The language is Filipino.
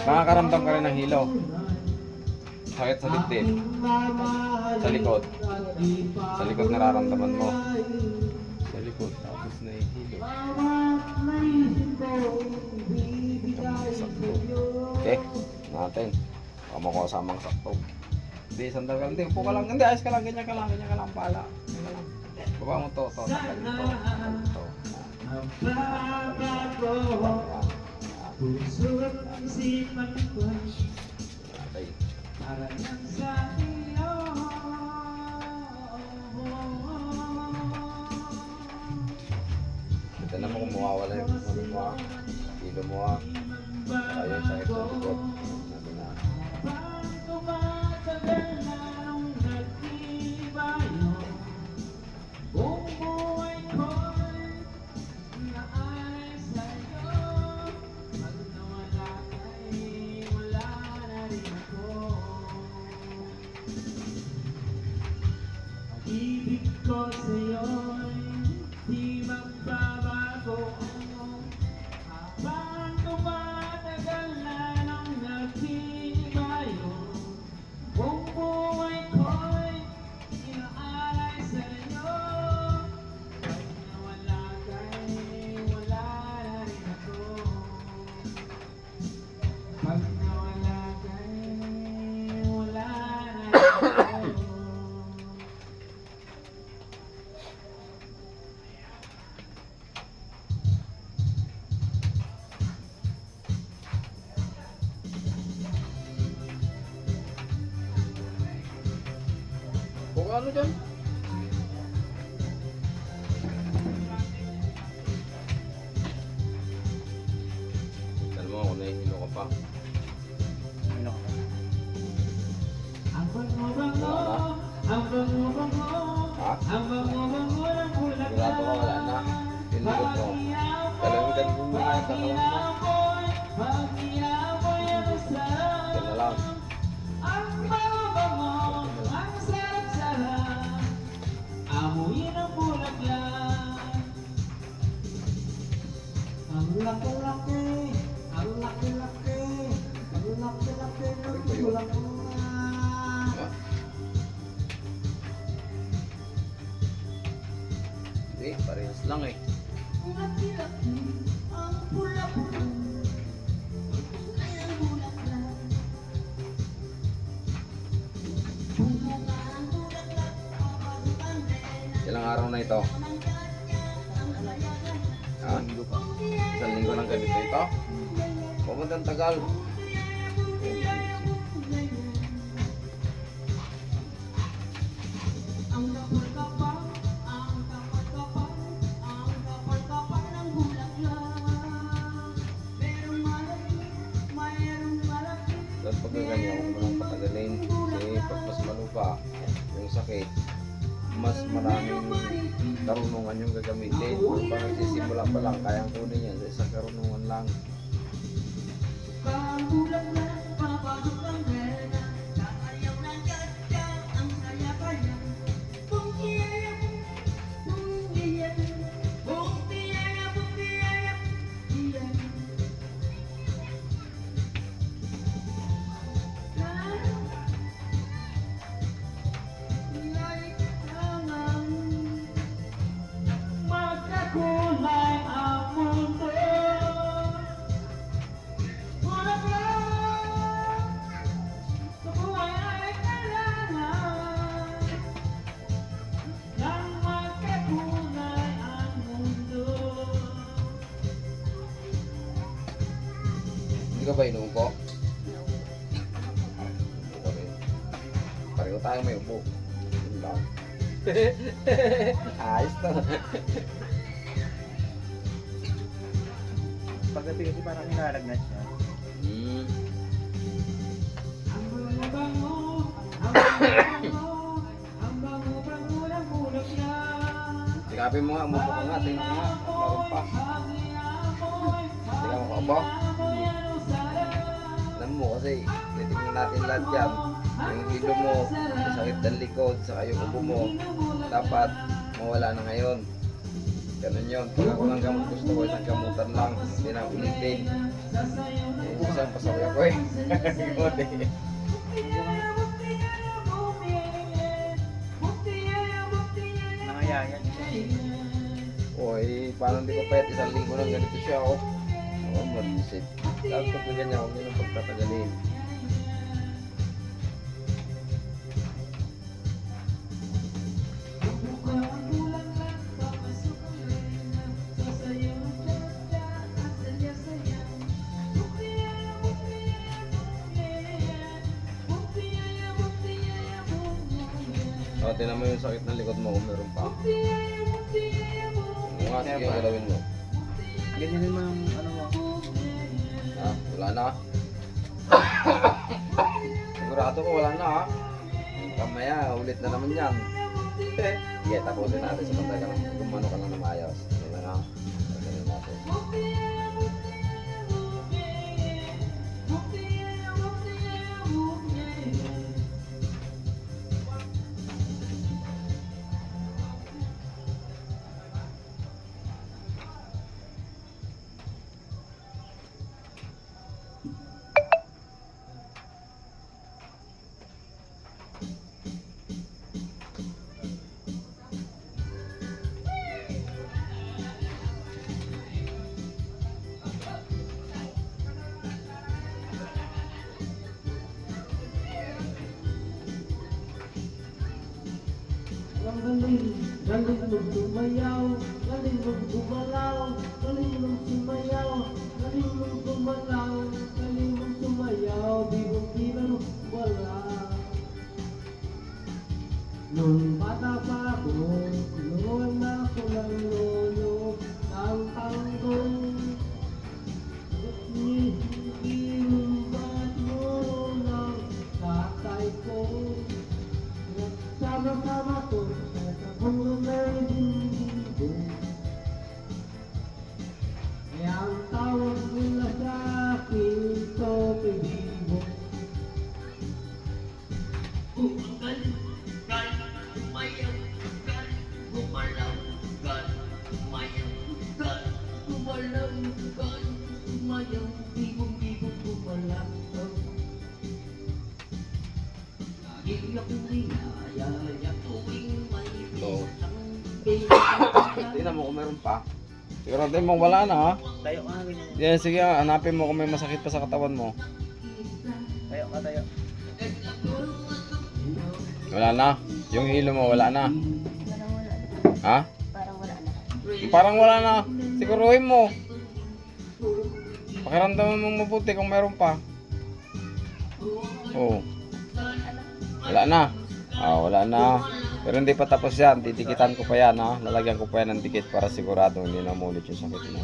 Nakakaramdam ka rin ng hilo. Sakit sa dibdib. Sa likod. Sa likod nararamdaman mo. Sa likod, tapos nahihilo. Sakto. Okay, natin. Baka makuha samang sakto. Hindi, sandal ka. Hindi, upo ka lang. Hindi, ayos ka lang. Ganyan ka lang. Ganyan ka lang pala. Ganyan ka lang. Baba mo to. Takal mo to. Okay. Ito na mo kung mawawala yung ano mo ha. Hilo mo ha. Ayun, sakit sa likod. Sabi na. Ibig ko sa'yo'y di magbabago habang tumatagal na nang nagtibayo. Buong buhay ko'y inaalay sa'yo. Pag nawala ka'y wala na rin ako. Pag nawala ka'y wala na rin ako. Kung ano dyan? Alam mo kung nahihilo ka pa. Ang bango-bango, ang bango-bango, Ha? ang bango-bango ng bulaklak. Sigurado ka wala na. Yung likod mo. Kalamitan mo muna yung katawan mo. Pag-iapoy ang sarap. Yan na lang. Ang bango-bango, ang sarap-sarap. Amoy ng bulaklak. Ang laki-laki, ang laki-laki, ang laki-laki ng bulaklak. Ha? Hindi, parehas lang eh. Laki-laki ang pula-pula ang bulaklak. Bunga ang bulaklak, papasukan din Ilang araw na ito? ang ganyan, ang kalayagan. Ha? Isang linggo lang ganito ito? Pumunta ang tagal. Ang kapal-kapal, ang kapal-kapal, ang kapal-kapal ng bulaklak. Merong malaki, mayroong malaki. Tapos pagka ganyan, huwag mo nang patagalin. Kasi pag mas malupa yung sakit, mas maraming karunungan yung gagamitin. Kung pag nagsisimula pa lang, kayang kunin yan sa isang karunungan lang. Ang bulaklak, papasok ang pera. Kakayaw ng tiyatya, ang saya-saya. Kung tiyaya, kung tiyaya, kung tiyaya, kung tiyaya, tiyaya. Magkakulay ang mundo. Bulaklak sa buhay ay kailangan ng magkakulay ang mundo. Hindi ka ba inuupo? Upo rin. Pareho tayo may upo. Yun lang. Ayos to. Pagdating parang hinalagnat siya. Ang bango-bango, ang bango-bango, ang bango-bango ng bulaklak. Sikapin mo nga, umupo ka nga. Tingnan mo nga. Meron pa. Hindi ka makaupo. Alam mo kasi, titignan natin lahat yan. Yung hilo mo, yung sakit ng likod, saka yung ubo mo, dapat mawala na ngayon. Ganun yun. Pag ako ng gamot, gusto ko isang gamutan lang. Hindi na ulitin. Eh, isang pasawi ako eh. Gamot eh. Nangayayan. O eh, paano hindi ko pwede isang linggo nang ganito siya oh. Oo, mag-isip. Tapos pag ganyan, huwag nyo nang pagtatagalin. O, tinan mo yung sakit ng likod mo kung meron pa. Nga, sige, galawin mo. Ganyan din mga ano mo. Ha? Wala na. Sigurado ko wala na ha. Kamaya, ulit na naman yan. Sige, tapusin natin sa pantay ka lang. Gumano ka lang na maayos. Ano na nga? Ganun natin. Ang galing mong sumayaw, galing mong gumalaw, galing mong sumayaw, galing mong gumalaw, galing mong sumayaw, di mo kinano wala. Nung bata pa ako, noon ako ng lolo, ng tanggol. Inubat mo ng tatay ko. Sama-sama ko sa buhay dito. Kaya ang tawag nila sa akin, Tope Vivo. So, tingnan mo kung meron pa. Sigurado mo wala na ha. Tayo ka ganyan. Yeah, sige, hanapin mo kung may masakit pa sa katawan mo. Tayo ka tayo. Wala na. Yung hilo mo, wala na. Parang wala na. Ha? Parang wala na. Parang wala na. Siguruhin mo. Pakiramdaman mo mabuti kung meron pa. Oo. Wala na. Ah, wala na. Pero hindi pa tapos yan. Titikitan ko pa yan ha. Lalagyan ko pa yan ng dikit para sigurado hindi na umulit yung sakit mo.